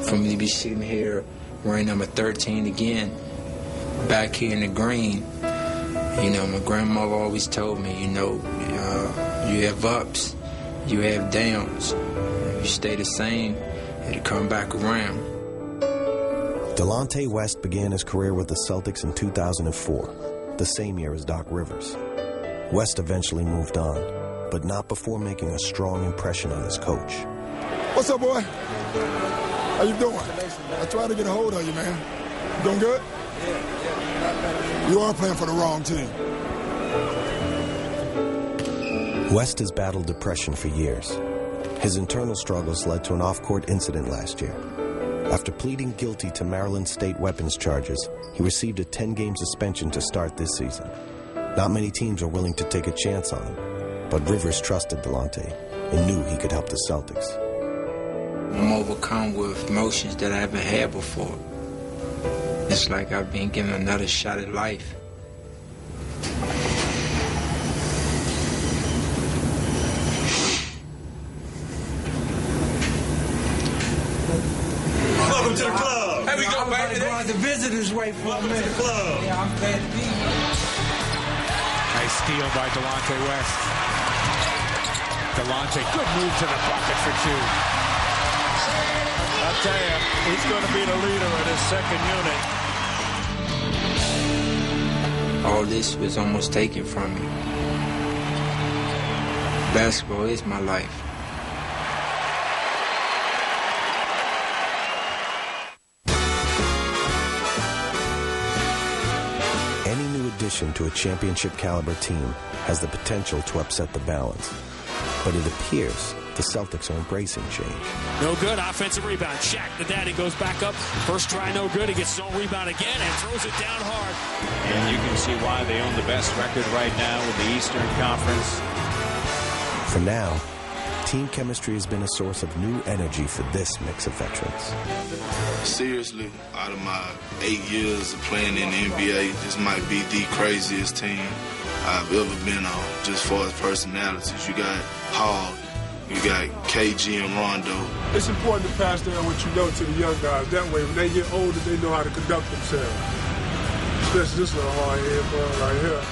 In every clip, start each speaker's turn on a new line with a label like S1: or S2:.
S1: For me to be sitting here wearing number 13 again, back here in the green, you know, my grandmother always told me, you know, you have ups, you have downs. If you stay the same, it'll come back around.
S2: Delonte West began his career with the Celtics in 2004, the same year as Doc Rivers. West eventually moved on, but not before making a strong impression on his coach.
S3: What's up, boy? How you doing? I tried to get a hold of you, man. You doing good? Yeah. You are playing for the wrong team.
S2: West has battled depression for years. His internal struggles led to an off-court incident last year. After pleading guilty to Maryland State weapons charges, he received a 10-game suspension to start this season. Not many teams are willing to take a chance on him, but Rivers trusted Delonte and knew he could help the Celtics.
S1: I'm overcome with emotions that I haven't had before. It's like I've been given another shot at life.
S4: Welcome to the club.
S1: Here we go, baby.
S5: The visitors wait for
S4: Welcome
S5: a
S4: to
S5: minute.
S4: the club.
S5: Yeah, I'm glad to be here.
S6: Nice steal by Delonte West. Delonte, good move to the bucket for two.
S4: I'll tell you, he's going to be the leader of this second unit.
S1: All this was almost taken from me. Basketball is my life.
S2: Any new addition to a championship-caliber team has the potential to upset the balance. But it appears the Celtics are embracing change.
S7: No good. Offensive rebound. Shaq, the daddy, goes back up. First try, no good. He gets his own rebound again and throws it down hard.
S8: And you can see why they own the best record right now with the Eastern Conference.
S2: For now, team chemistry has been a source of new energy for this mix of veterans.
S9: Seriously, out of my 8 years of playing in the NBA, this might be the craziest team I've ever been on, just for as personalities. You got Paul, you got KG and Rondo.
S3: It's important to pass down what you know to the young guys. That way, when they get older, they know how to conduct themselves. Especially this little hard-head boy right here.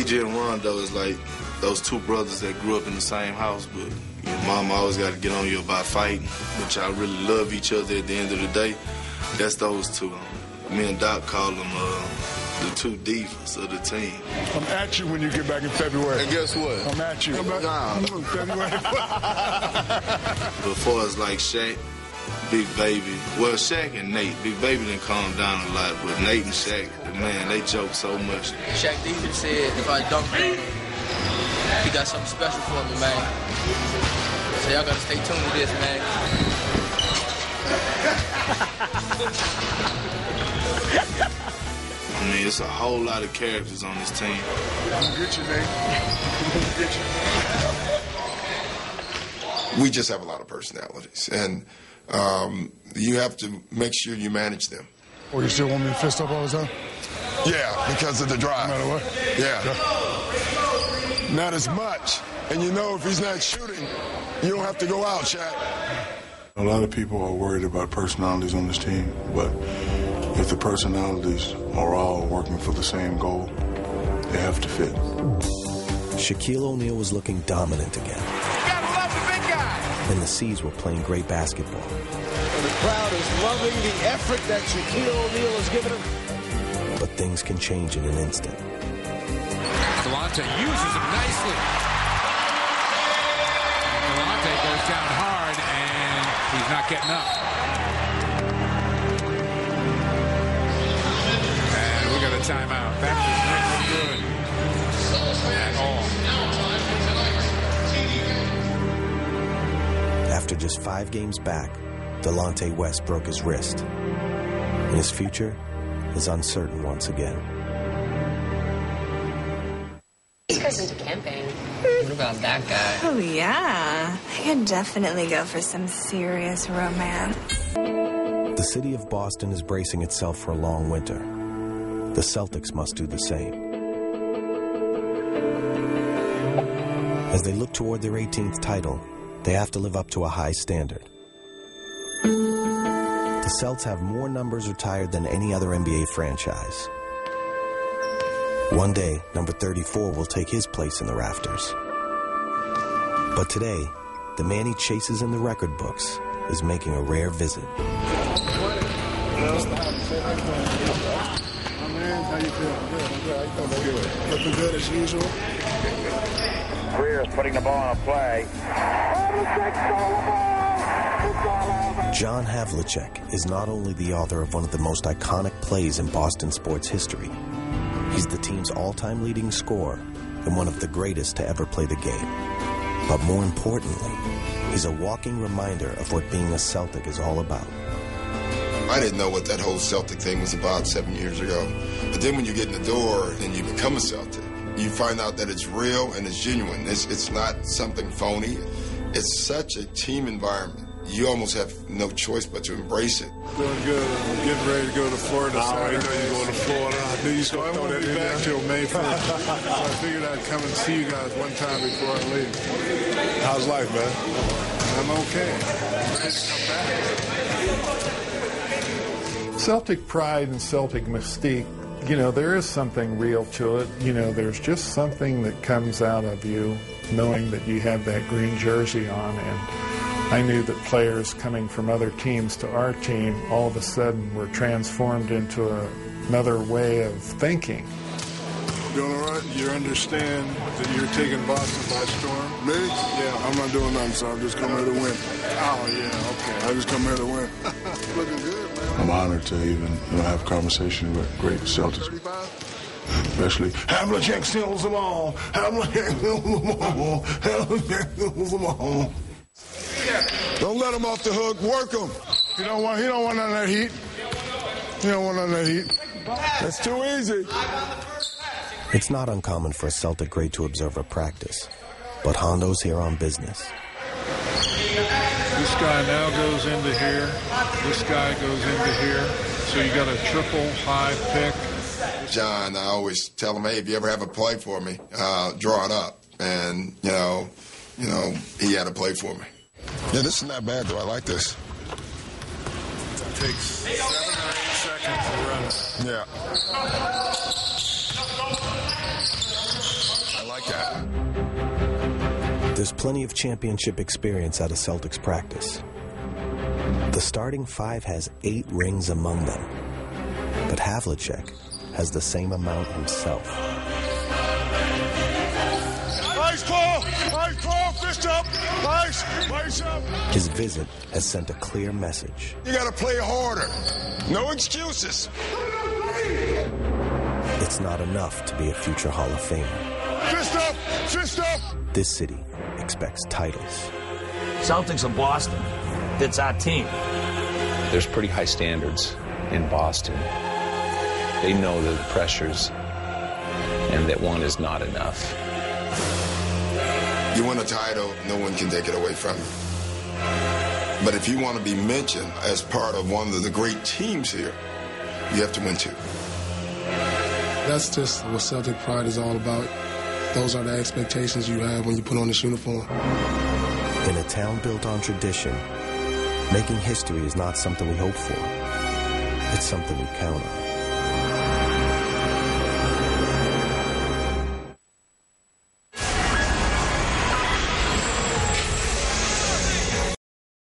S9: KG and Rondo is like those two brothers that grew up in the same house, but your mom always got to get on you about fighting, but y'all really love each other at the end of the day. That's those two. Me and Doc call them the two divas of the team.
S3: I'm at you when you get back in February.
S9: And guess what?
S3: I'm at you.
S9: Nah.
S3: February.
S9: Before it's like Shaq, Big Baby. Well, Shaq and Nate. Big Baby didn't calm down a lot, but Nate and Shaq, man, they joke so much.
S10: Shaq even said if I dunked on him, he got something special for me, man. So y'all gotta stay tuned to this, man.
S9: I mean, it's a whole lot of characters on this team.
S3: I'm get you, Nate. Get you.
S11: We just have a lot of personalities, and you have to make sure you manage them.
S3: Oh, you still want me to fist up all the time?
S11: Yeah, because of the drive.
S3: No matter what?
S11: Yeah.
S3: Not as much. And you know if he's not shooting, you don't have to go out, Shaq.
S12: A lot of people are worried about personalities on this team, but if the personalities are all working for the same goal, they have to fit.
S2: Shaquille O'Neal was looking dominant again.
S5: You gotta love the big guy.
S2: And the C's were playing great basketball.
S5: And the crowd is loving the effort that Shaquille O'Neal has given him.
S2: But things can change in an instant.
S6: Delonte uses him nicely. Delonte goes down hard, and he's not getting up. And we got a timeout. That does not look good at all.
S2: After just 5 games back, Delonte West broke his wrist. And his future is uncertain once again.
S13: This goes into camping. What about that guy?
S14: Oh, yeah. I could definitely go for some serious romance.
S2: The city of Boston is bracing itself for a long winter. The Celtics must do the same. As they look toward their 18th title, they have to live up to a high standard. The Celts have more numbers retired than any other NBA franchise. One day, number 34 will take his place in the rafters. But today, the man he chases in the record books is making a rare visit.
S3: How you feeling? Good. How you feeling? Looking good as usual.
S15: Greer is putting the ball on a play.
S2: John Havlicek is not only the author of one of the most iconic plays in Boston sports history, he's the team's all-time leading scorer and one of the greatest to ever play the game. But more importantly, he's a walking reminder of what being a Celtic is all about.
S11: I didn't know what that whole Celtic thing was about 7 years ago. But then when you get in the door and you become a Celtic, you find out that it's real and it's genuine. It's not something phony. It's such a team environment. You almost have no choice but to embrace it.
S12: Doing good. I'm getting ready to go to Florida Saturday. I know you're going to Florida. I knew you was going to throw that in there. I won't be back till May 1st. So I figured I'd come and see you guys one time before I leave. How's life, man? I'm okay. Ready to come back.
S16: Celtic pride and Celtic mystique, there is something real to it. There's just something that comes out of you knowing that you have that green jersey on. And I knew that players coming from other teams to our team all of a sudden were transformed into another way of thinking.
S12: Doing all right? You understand that you're taking Boston by storm? Me? Yeah. I'm not doing nothing, so I'm just coming here to win. Oh, yeah, okay. I just come here to win. Looking good, man. I'm honored to even have a conversation with great Celtics. Especially, Havlicek steals them all. Havlicek steals them all. Havlicek steals them all.
S3: Don't let him off the hook. Work him. He don't want none of that heat. He don't want none of that heat. That's too easy.
S2: It's not uncommon for a Celtic great to observe a practice, but Hondo's here on business.
S16: This guy now goes into here. This guy goes into here. So you got a triple high pick.
S11: John, I always tell him, hey, if you ever have a play for me, draw it up. And, he had a play for me.
S3: Yeah, this is not bad, though. I like this.
S12: It takes 7 or 8 seconds to run it.
S3: Yeah. I like that.
S2: There's plenty of championship experience at a Celtics practice. The starting five has 8 rings among them, but Havlicek has the same amount himself.
S3: Ice claw, fist up, ice up.
S2: His visit has sent a clear message.
S3: You gotta play harder. No excuses.
S2: It's not enough to be a future Hall of Famer.
S3: Fist up.
S2: This city expects titles.
S17: Celtics of Boston. That's our team.
S18: There's pretty high standards in Boston. They know the pressures and that one is not enough.
S11: You win a title, no one can take it away from you. But if you want to be mentioned as part of one of the great teams here, you have to win 2.
S19: That's just what Celtic pride is all about. Those are the expectations you have when you put on this uniform.
S2: In a town built on tradition, making history is not something we hope for. It's something we count on.